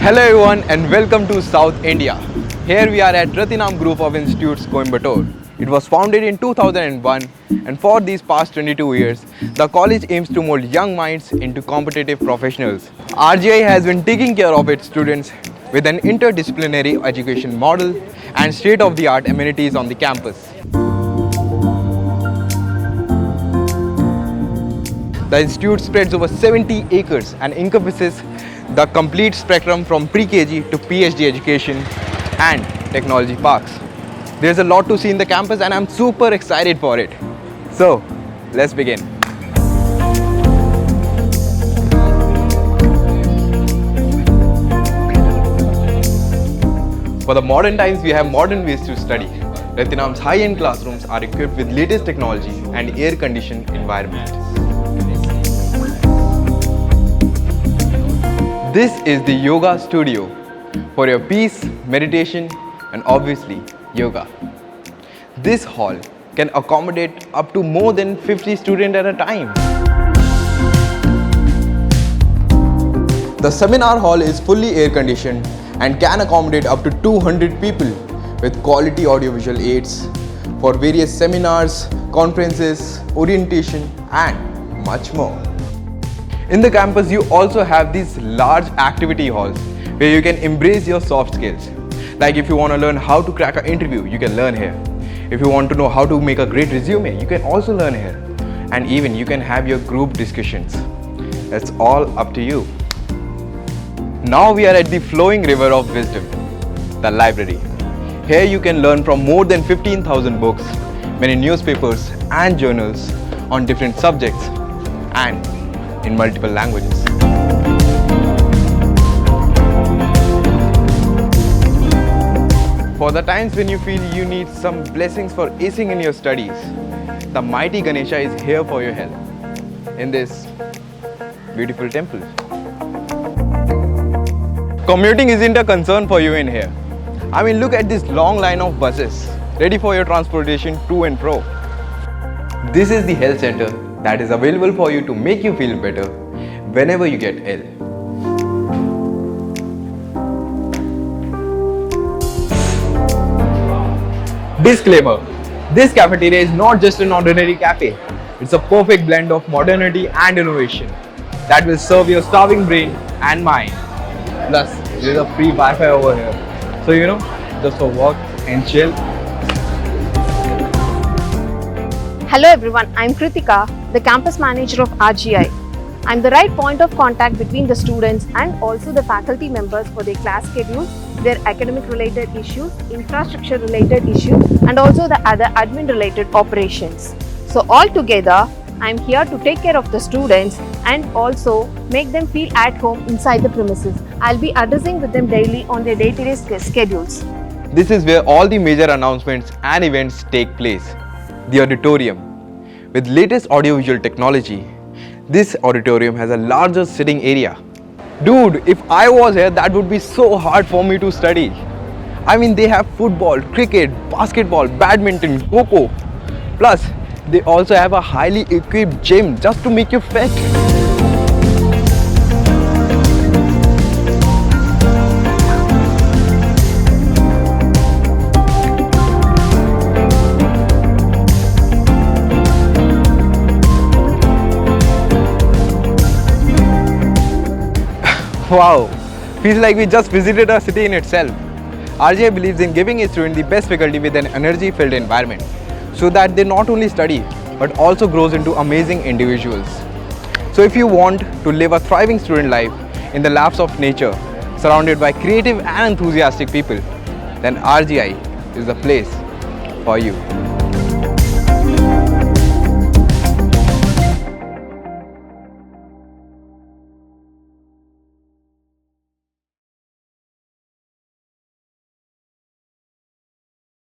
Hello everyone and welcome to South India. Here we are at Rathinam Group of Institutions, Coimbatore. It was founded in 2001 and for these past 22 years, the college aims to mold young minds into competitive professionals. RGI has been taking care of its students with an interdisciplinary education model and state-of-the-art amenities on the campus. The institute spreads over 70 acres and encompasses the complete spectrum from pre-KG to PhD education and technology parks. There's a lot to see in the campus and I'm super excited for it. So, let's begin. For the modern times, we have modern ways to study. Rathinam's high-end classrooms are equipped with latest technology and air-conditioned environment. This is the yoga studio for your peace, meditation, and obviously yoga. This hall can accommodate up to more than 50 students at a time. The seminar hall is fully air-conditioned and can accommodate up to 200 people with quality audiovisual aids for various seminars, conferences, orientation, and much more. In the campus, you also have these large activity halls where you can embrace your soft skills. Like if you want to learn how to crack an interview, you can learn here. If you want to know how to make a great resume, you can also learn here. And even you can have your group discussions. That's all up to you. Now we are at the flowing river of wisdom, the library. Here you can learn from more than 15,000 books, many newspapers and journals on different subjects and in multiple languages. For the times when you feel you need some blessings for acing in your studies, the mighty Ganesha is here for your help in this beautiful temple. Commuting isn't a concern for you in here. I mean, look at this long line of buses ready for your transportation to and fro. This is the health center that is available for you to make you feel better whenever you get ill. Disclaimer: this cafeteria is not just an ordinary cafe. It's a perfect blend of modernity and innovation that will serve your starving brain and mind. Plus, there's a free Wi-Fi over here. So, just for walk and chill. Hello everyone, I'm Kritika, the campus manager of RGI. I'm the right point of contact between the students and also the faculty members for their class schedules, their academic related issues, infrastructure related issues, and also the other admin related operations. So all together, I'm here to take care of the students and also make them feel at home inside the premises. I'll be addressing with them daily on their day-to-day schedules. This is where all the major announcements and events take place. The auditorium. With latest audiovisual technology, this auditorium has a larger sitting area. Dude, if I was here, that would be so hard for me to study. I mean, they have football, cricket, basketball, badminton, kho-kho. Plus, they also have a highly equipped gym just to make you fit. Wow, feels like we just visited a city in itself. RGI believes in giving its students the best faculty with an energy-filled environment so that they not only study but also grows into amazing individuals. So if you want to live a thriving student life in the laps of nature, surrounded by creative and enthusiastic people, then RGI is the place for you.